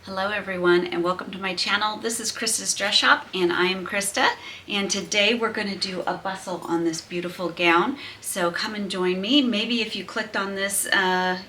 Hello everyone and welcome to my channel. This is Christa's Dress Shop and I am Christa, and today we're going to do a bustle on this beautiful gown. So come and join me. Maybe if you clicked on this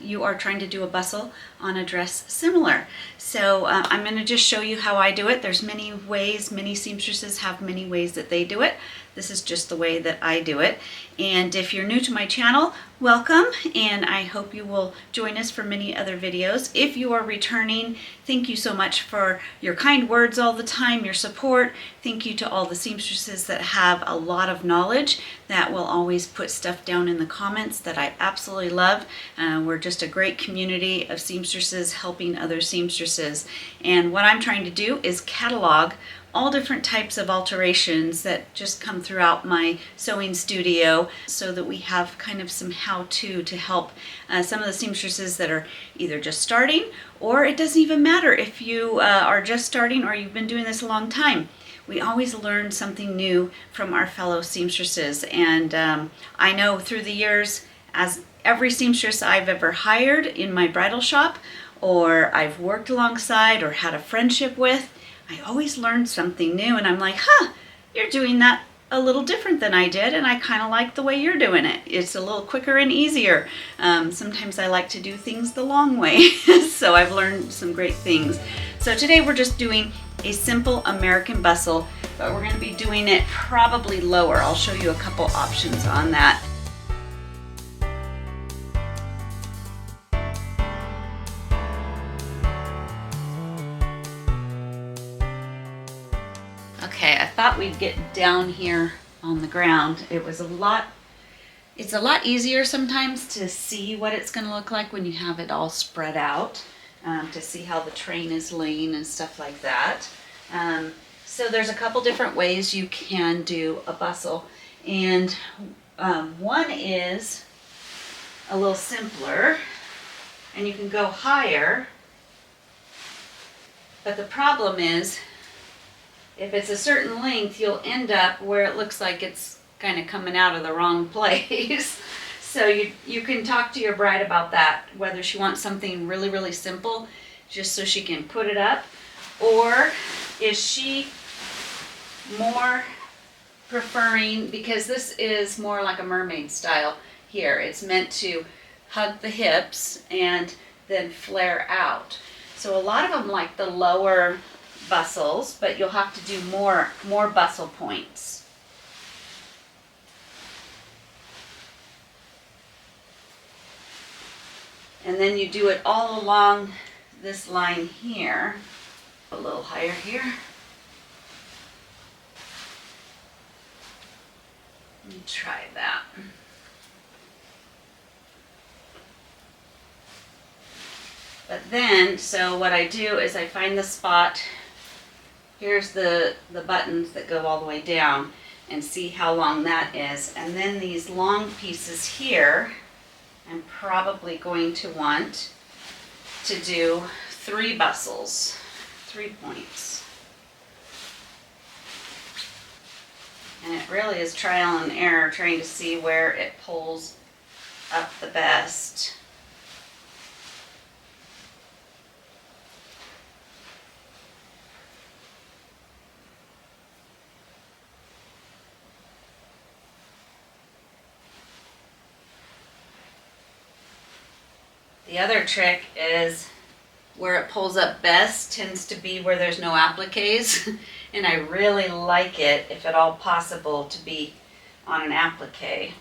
you are trying to do a bustle on a dress similar. So I'm going to just show you how I do it. There's many ways, many seamstresses have many ways that they do it. This is just the way that I do it. And if you're new to my channel, welcome, and I hope you will join us for many other videos. If you are returning, thank you so much for your kind words all the time, your support. Thank you to all the seamstresses that have a lot of knowledge that will always put stuff down in the comments that I absolutely love. We're just a great community of seamstresses helping other seamstresses. And what I'm trying to do is catalog all different types of alterations that just come throughout my sewing studio so that we have kind of some how-to to help some of the seamstresses that are either just starting, or it doesn't even matter if you are just starting or you've been doing this a long time. We always learn something new from our fellow seamstresses, and I know through the years, as every seamstress I've ever hired in my bridal shop, or I've worked alongside or had a friendship with, I always learn something new, and I'm like, huh, you're doing that a little different than I did, and I kind of like the way you're doing it. It's a little quicker and easier. Sometimes I like to do things the long way, so I've learned some great things. So today we're just doing a simple American bustle, but we're going to be doing it probably lower. I'll show you a couple options on that. Okay, I thought we'd get down here on the ground. It's a lot easier sometimes to see what it's going to look like when you have it all spread out, to see how the train is laying and stuff like that. So there's a couple different ways you can do a bustle, and one is a little simpler, and you can go higher, but the problem is, if it's a certain length, you'll end up where it looks like it's kind of coming out of the wrong place. So you can talk to your bride about that, whether she wants something really, really simple, just so she can put it up, or is she more preferring, because this is more like a mermaid style here. It's meant to hug the hips and then flare out. So a lot of them like the lower bustles, but you'll have to do more bustle points. And then you do it all along this line here. A little higher here. Let me try that. But then, so what I do is I find the spot. Here's the buttons that go all the way down, and see how long that is. And then these long pieces here, I'm probably going to want to do 3 bustles, 3 points. And it really is trial and error, trying to see where it pulls up the best. The other trick is where it pulls up best tends to be where there's no appliques, and I really like it, if at all possible, to be on an applique.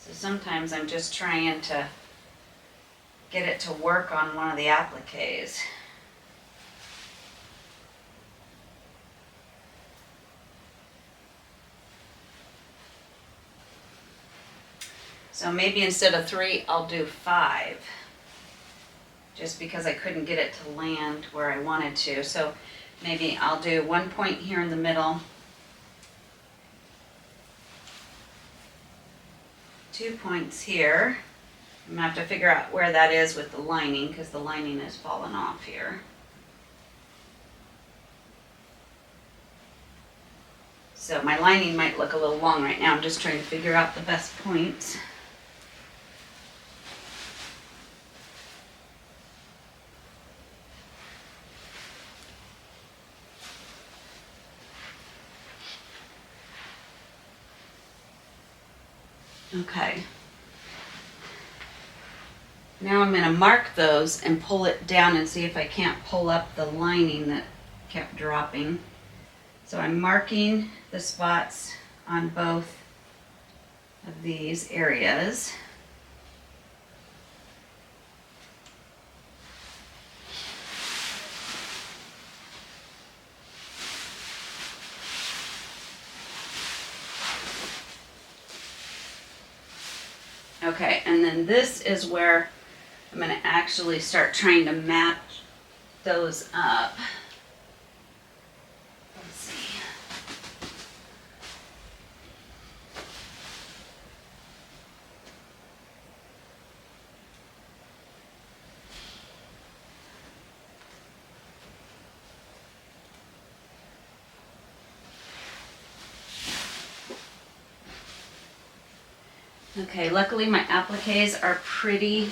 So sometimes I'm just trying to get it to work on one of the appliques. So maybe instead of 3, I'll do 5. Just because I couldn't get it to land where I wanted to. So maybe I'll do 1 point here in the middle, 2 points here. I'm gonna have to figure out where that is with the lining, because the lining is falling off here. So my lining might look a little long right now. I'm just trying to figure out the best points. Okay. Now I'm going to mark those and pull it down and see if I can't pull up the lining that kept dropping. So I'm marking the spots on both of these areas. Okay, and then this is where I'm going to actually start trying to match those up. Let's see. Okay, luckily my appliques are pretty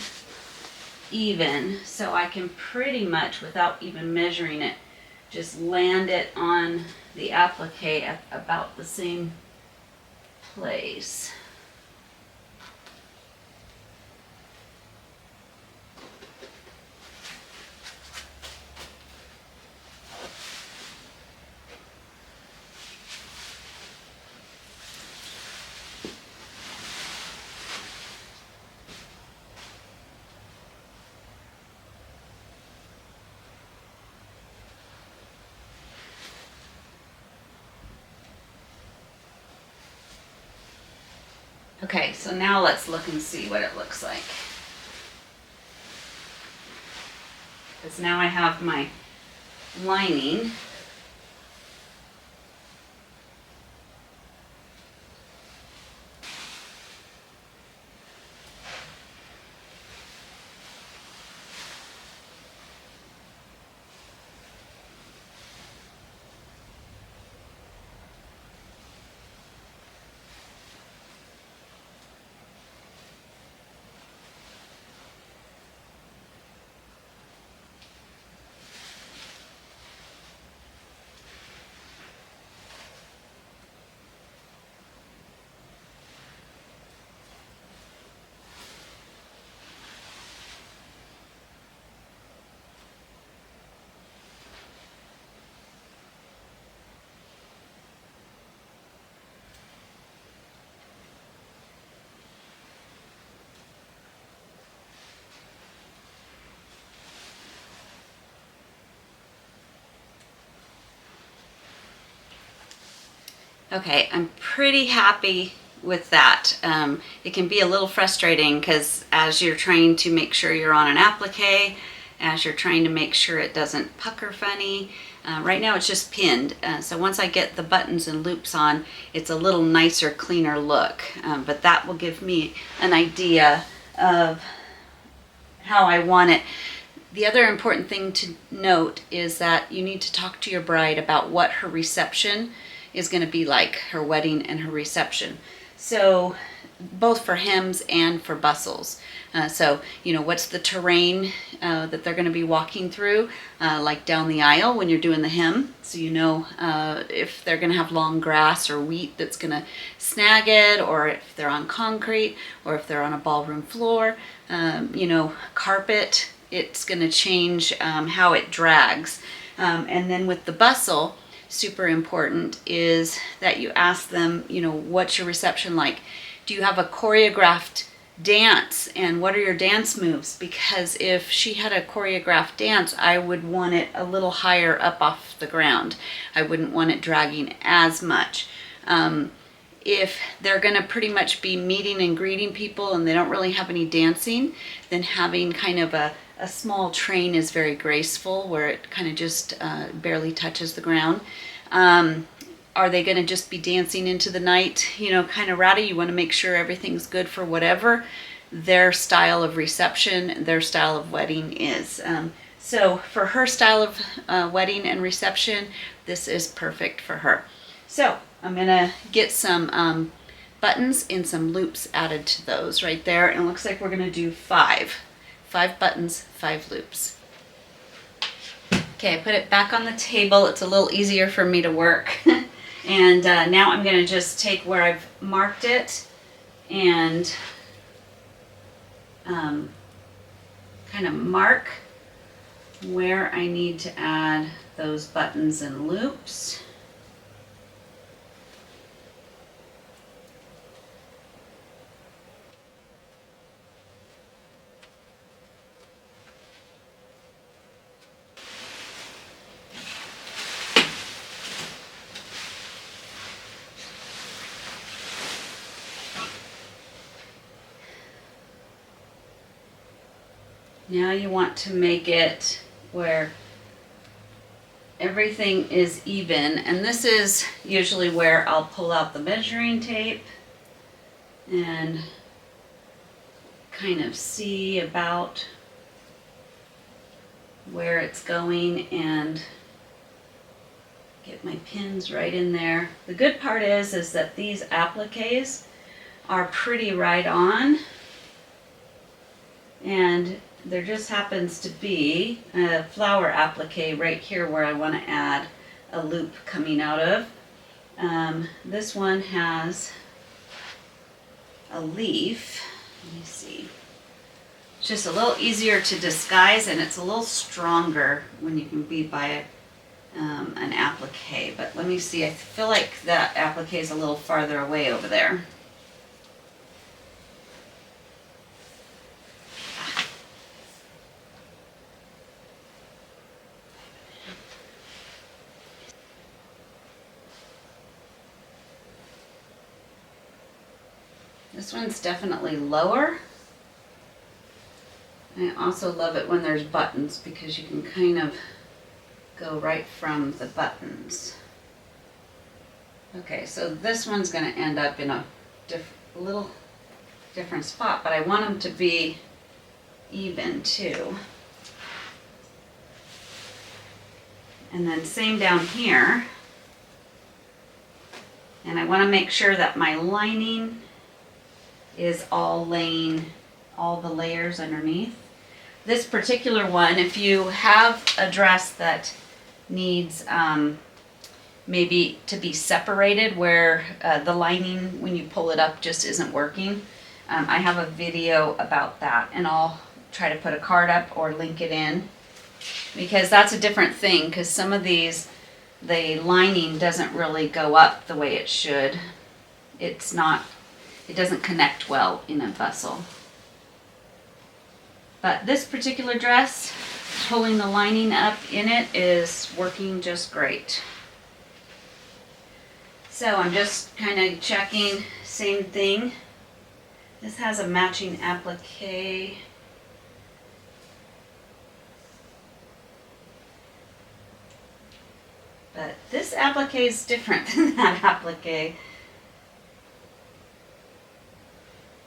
even, so I can pretty much, without even measuring it, just land it on the applique at about the same place. Okay, so now let's look and see what it looks like. Because now I have my lining. Okay, I'm pretty happy with that. It can be a little frustrating because as you're trying to make sure you're on an applique, as you're trying to make sure it doesn't pucker funny, right now it's just pinned. So once I get the buttons and loops on, it's a little nicer, cleaner look. But that will give me an idea of how I want it. The other important thing to note is that you need to talk to your bride about what her reception is going to be like, her wedding and her reception. So both for hems and for bustles. So, what's the terrain that they're going to be walking through, like down the aisle when you're doing the hem. So if they're going to have long grass or wheat that's going to snag it, or if they're on concrete, or if they're on a ballroom floor, carpet, it's going to change how it drags. And then with the bustle, super important is that you ask them, what's your reception like? Do you have a choreographed dance, and what are your dance moves? Because if she had a choreographed dance, I would want it a little higher up off the ground. I wouldn't want it dragging as much. If they're going to pretty much be meeting and greeting people and they don't really have any dancing, then having kind of a small train is very graceful, where it kind of just barely touches the ground. Are they going to just be dancing into the night, kind of rowdy? You want to make sure everything's good for whatever their style of reception, their style of wedding is. So for her style of wedding and reception, this is perfect for her. So I'm going to get some buttons and some loops added to those right there. And it looks like we're going to do 5 buttons, 5 loops. Okay, I put it back on the table. It's a little easier for me to work. And now I'm going to just take where I've marked it and kind of mark where I need to add those buttons and loops. Now you want to make it where everything is even, and this is usually where I'll pull out the measuring tape and kind of see about where it's going and get my pins right in there. The good part is that these appliques are pretty right on, and there just happens to be a flower applique right here where I want to add a loop coming out of. This one has a leaf. Let me see. It's just a little easier to disguise, and it's a little stronger when you can be by an applique. But let me see. I feel like that applique is a little farther away over there. This one's definitely lower. I also love it when there's buttons because you can kind of go right from the buttons. Okay, so this one's going to end up in a little different spot, but I want them to be even too. And then same down here. And I want to make sure that my lining is all laying all the layers underneath. This particular one, if you have a dress that needs maybe to be separated where the lining when you pull it up just isn't working, I have a video about that, and I'll try to put a card up or link it in, because that's a different thing, because some of these, the lining doesn't really go up the way it should. It doesn't connect well in a bustle. But this particular dress, pulling the lining up in it is working just great. So I'm just kind of checking, same thing. This has a matching applique. But this applique is different than that applique.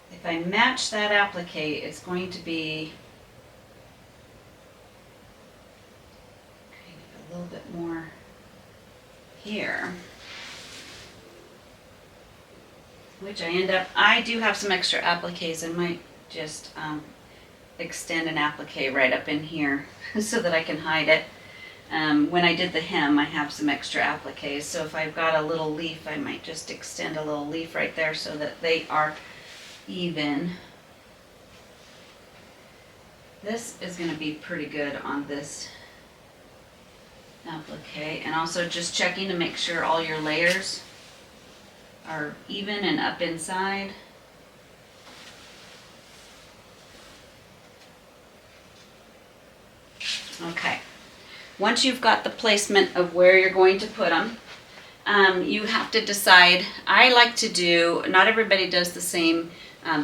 If I match that applique, it's going to be kind of a little bit more here. Which I do have some extra appliques. I might just extend an applique right up in here so that I can hide it. When I did the hem, I have some extra appliques. So if I've got a little leaf, I might just extend a little leaf right there so that they are even. This is going to be pretty good on this applique, and also just checking to make sure all your layers are even and up inside. Okay, once you've got the placement of where you're going to put them, you have to decide. I like to do, not everybody does the same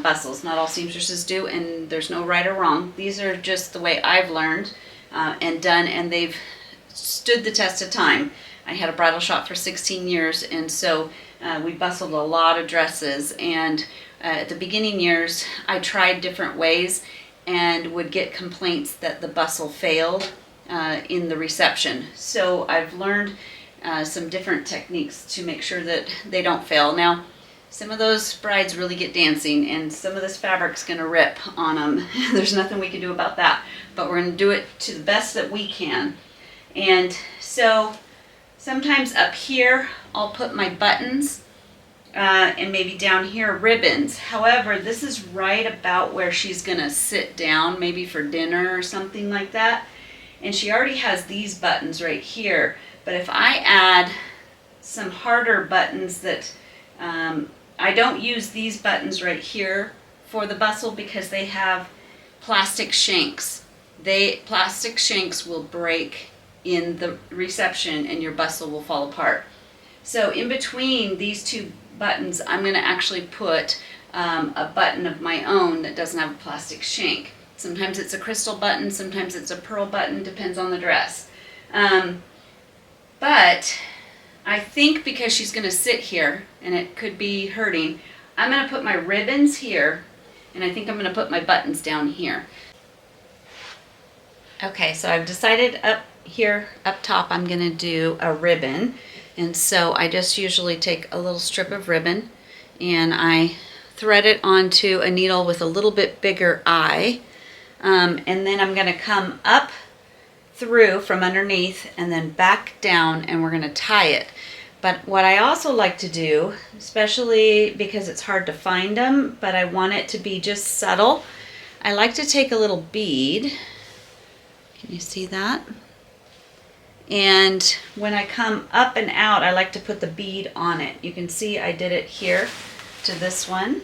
bustles. Not all seamstresses do, and there's no right or wrong. These are just the way I've learned and done, and they've stood the test of time. I had a bridal shop for 16 years, and so we bustled a lot of dresses, and at the beginning years I tried different ways and would get complaints that the bustle failed in the reception. So I've learned some different techniques to make sure that they don't fail. Now, some of those brides really get dancing, and some of this fabric's going to rip on them. There's nothing we can do about that, but we're going to do it to the best that we can. And so sometimes up here I'll put my buttons and maybe down here ribbons. However, this is right about where she's gonna sit down, maybe for dinner or something like that. And she already has these buttons right here. But if I add some harder buttons that, I don't use these buttons right here for the bustle because they have plastic shanks. Plastic shanks will break in the reception and your bustle will fall apart. So in between these two buttons, I'm going to actually put a button of my own that doesn't have a plastic shank. Sometimes it's a crystal button, sometimes it's a pearl button, depends on the dress. But I think because she's going to sit here and it could be hurting, I'm going to put my ribbons here, and I think I'm going to put my buttons down here. Okay, so I've decided up here, up top, I'm going to do a ribbon. And so I just usually take a little strip of ribbon and I thread it onto a needle with a little bit bigger eye. And then I'm going to come up through from underneath and then back down, and we're going to tie it. But what I also like to do, especially because it's hard to find them, but I want it to be just subtle, I like to take a little bead. Can you see that? And when I come up and out, I like to put the bead on it. You can see I did it here to this one.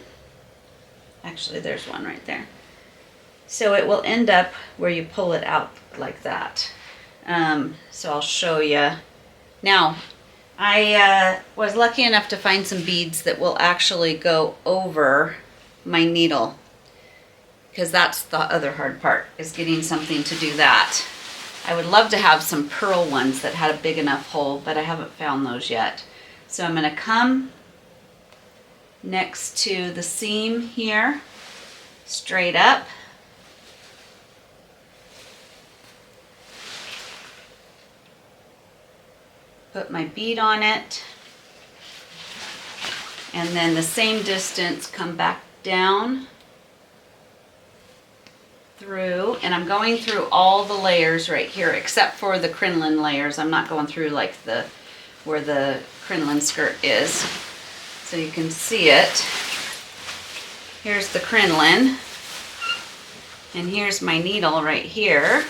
Actually, there's one right there. So it will end up where you pull it out like that. So I'll show you. Now, I was lucky enough to find some beads that will actually go over my needle, because that's the other hard part, is getting something to do that. I would love to have some pearl ones that had a big enough hole, but I haven't found those yet. So I'm going to come next to the seam here, straight up. Put my bead on it, and then the same distance, come back down through, and I'm going through all the layers right here except for the crinoline layers. I'm not going through like where the crinoline skirt is, so you can see it. Here's the crinoline, and here's my needle right here.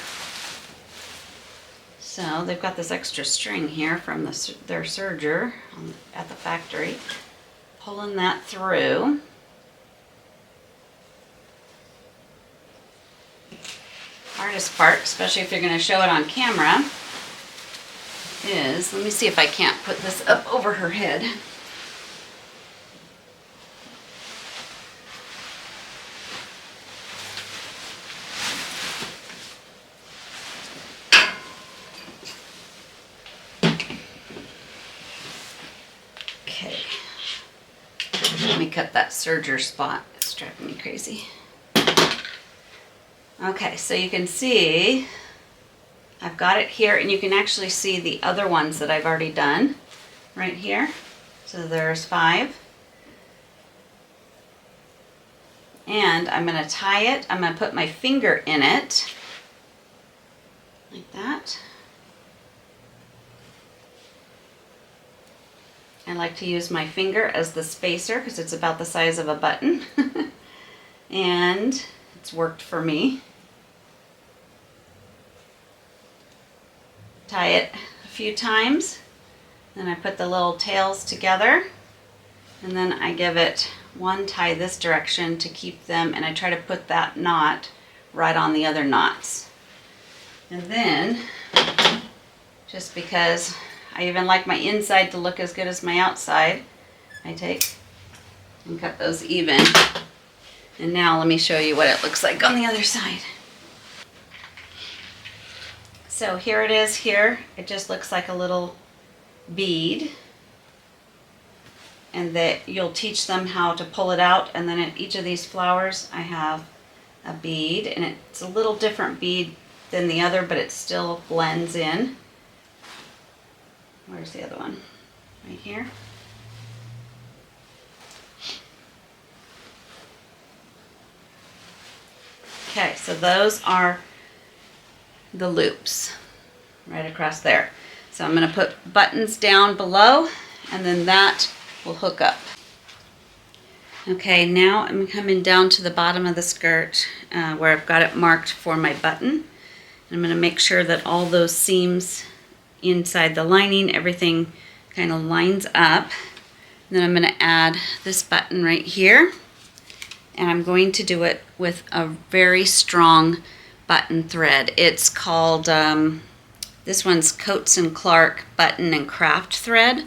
So they've got this extra string here from their serger at the factory. Pulling that through. Hardest part, especially if you're going to show it on camera, is, let me see if I can't put this up over her head. Okay, let me cut that serger spot. It's driving me crazy. Okay, so you can see I've got it here, and you can actually see the other ones that I've already done right here. So there's 5. And I'm going to tie it. I'm going to put my finger in it like that. I like to use my finger as the spacer because it's about the size of a button. And it's worked for me. Tie it a few times, then I put the little tails together, and then I give it one tie this direction to keep them, and I try to put that knot right on the other knots. And then, just because I even like my inside to look as good as my outside, I take and cut those even. And now let me show you what it looks like on the other side. So here it is here. It just looks like a little bead. And that you'll teach them how to pull it out. And then at each of these flowers I have a bead. And it's a little different bead than the other, but it still blends in. Where's the other one? Right here. Okay, so those are the loops right across there. So I'm going to put buttons down below, and then that will hook up. Okay, now I'm coming down to the bottom of the skirt where I've got it marked for my button. I'm going to make sure that all those seams inside the lining, everything kind of lines up. And then I'm going to add this button right here. And I'm going to do it with a very strong button thread. It's called, this one's Coats & Clark Button and Craft Thread.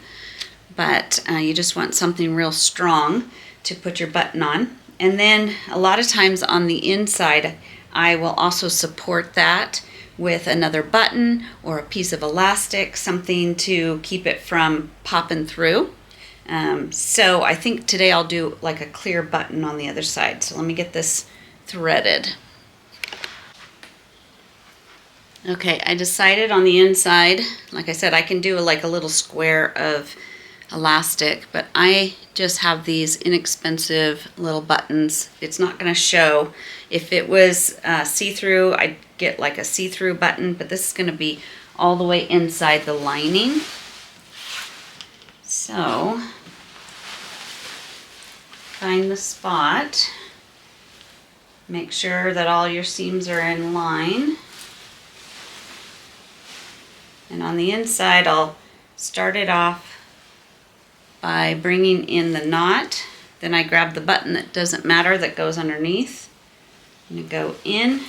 But you just want something real strong to put your button on. And then a lot of times on the inside, I will also support that with another button or a piece of elastic, something to keep it from popping through. So I think today I'll do like a clear button on the other side. So let me get this threaded. Okay, I decided on the inside, like I said, I can do like a little square of elastic, but I just have these inexpensive little buttons. It's not going to show. If it was see-through, I'd get like a see-through button, but this is going to be all the way inside the lining. So find the spot, make sure that all your seams are in line, and on the inside I'll start it off by bringing in the knot. Then I grab the button that doesn't matter that goes underneath. I'm going to go in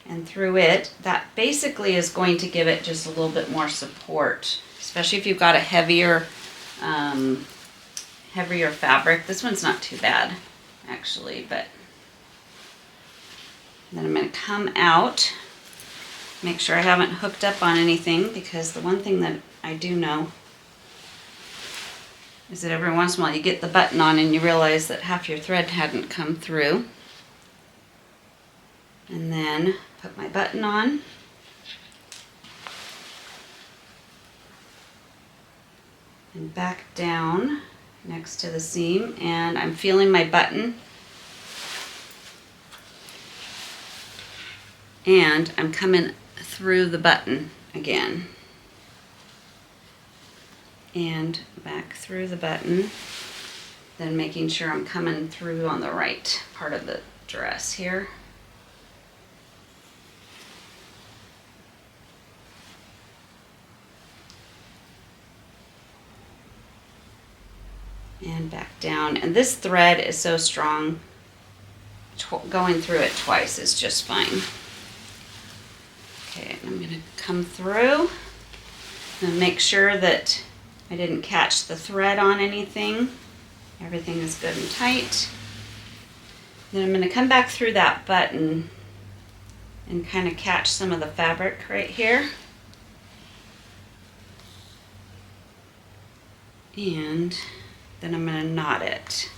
and through it. That basically is going to give it just a little bit more support, especially if you've got a heavier fabric. This one's not too bad actually, but then I'm going to come out, make sure I haven't hooked up on anything, because the one thing that I do know is that every once in a while you get the button on and you realize that half your thread hadn't come through. And then put my button on. And back down next to the seam, and I'm feeling my button. And I'm coming through the button again. And back through the button, then making sure I'm coming through on the right part of the dress here. And back down. And this thread is so strong, going through it twice is just fine. Okay, I'm going to come through and make sure that I didn't catch the thread on anything. Everything is good and tight. Then I'm going to come back through that button and kind of catch some of the fabric right here. And then I'm going to knot it.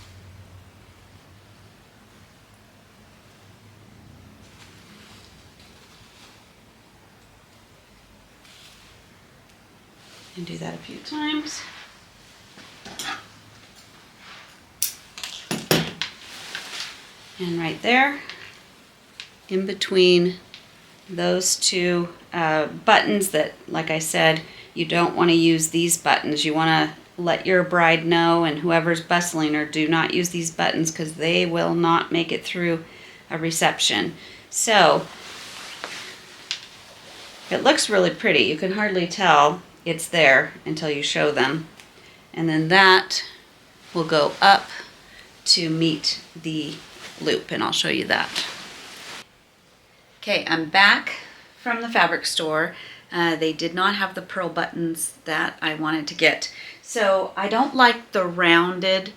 And do that a few times. And right there, in between those two buttons that, like I said, you don't want to use these buttons. You want to let your bride know, and whoever's bustling her, do not use these buttons because they will not make it through a reception. So it looks really pretty. You can hardly tell it's there until you show them. And then that will go up to meet the loop, and I'll show you that. Okay, I'm back from the fabric store. They did not have the pearl buttons that I wanted to get. So I don't like the rounded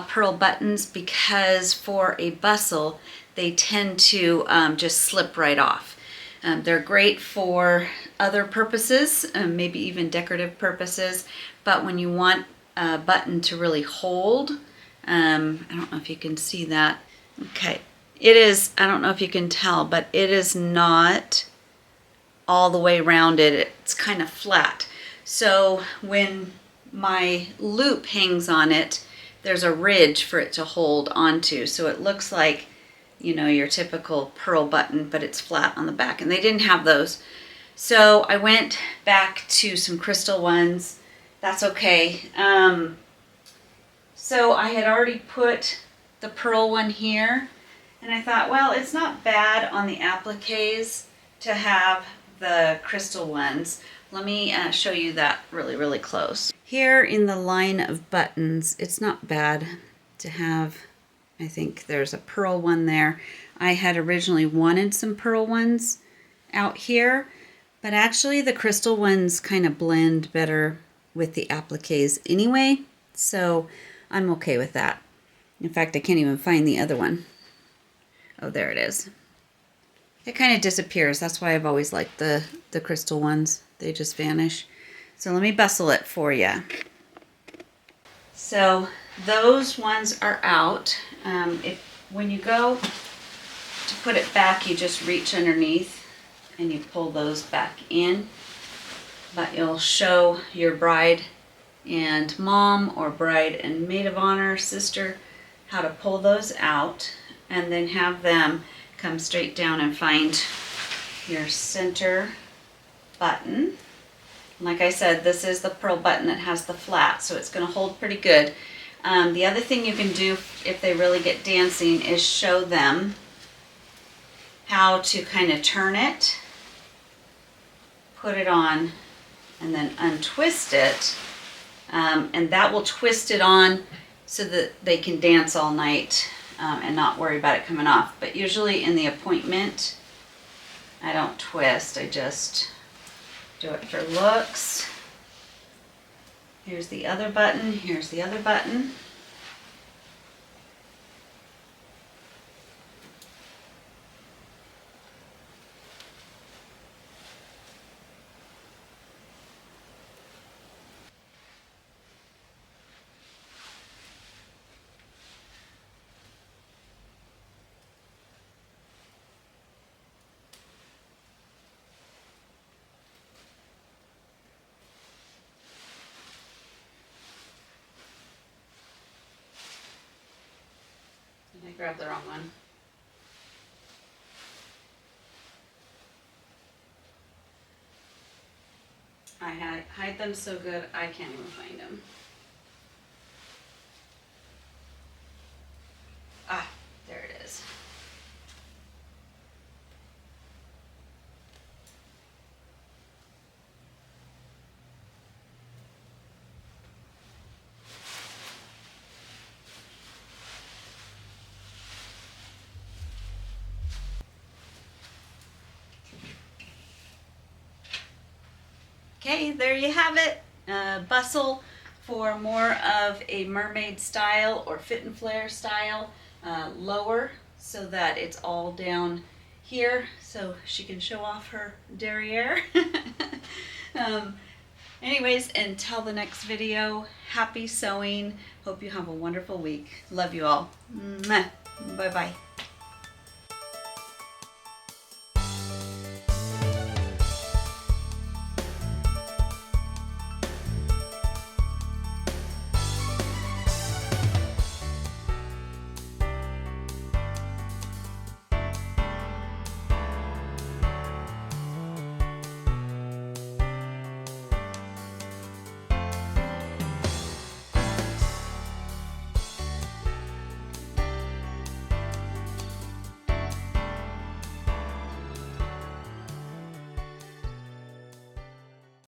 pearl buttons, because for a bustle, they tend to just slip right off. They're great for other purposes, maybe even decorative purposes, but when you want a button to really hold, I don't know if you can see that. Okay, it is, I don't know if you can tell, but it is not all the way rounded. It's kind of flat. So when my loop hangs on it, there's a ridge for it to hold onto. So it looks like, you know, your typical pearl button, but it's flat on the back, and they didn't have those. So I went back to some crystal ones. That's okay. So I had already put the pearl one here, and I thought, well, it's not bad on the appliques to have the crystal ones. Let me show you that really close. Here in the line of buttons, it's not bad to have, I think there's a pearl one there. I had originally wanted some pearl ones out here, but actually the crystal ones kind of blend better with the appliques anyway, so I'm okay with that. In fact, I can't even find the other one. Oh, there it is. It kind of disappears. That's why I've always liked the crystal ones. They just vanish. So let me bustle it for you. So those ones are out. When you go to put it back, you just reach underneath and you pull those back in. But you'll show your bride and mom or bride and maid of honor, sister, how to pull those out, and then have them come straight down and find your center button. Like I said, this is the pearl button that has the flat, so it's going to hold pretty good. The other thing you can do if they really get dancing is show them how to kind of turn it, put it on, and then untwist it, and that will twist it on so that they can dance all night and not worry about it coming off. But usually in the appointment, I don't twist, I just do it for looks. Here's the other button, here's the other button. I grabbed the wrong one. I hide them so good I can't even find them. Ah, there it is. Okay, there you have it. Bustle for more of a mermaid style or fit and flare style, lower so that it's all down here so she can show off her derriere. Anyways, until the next video, happy sewing. Hope you have a wonderful week. Love you all. Bye-bye.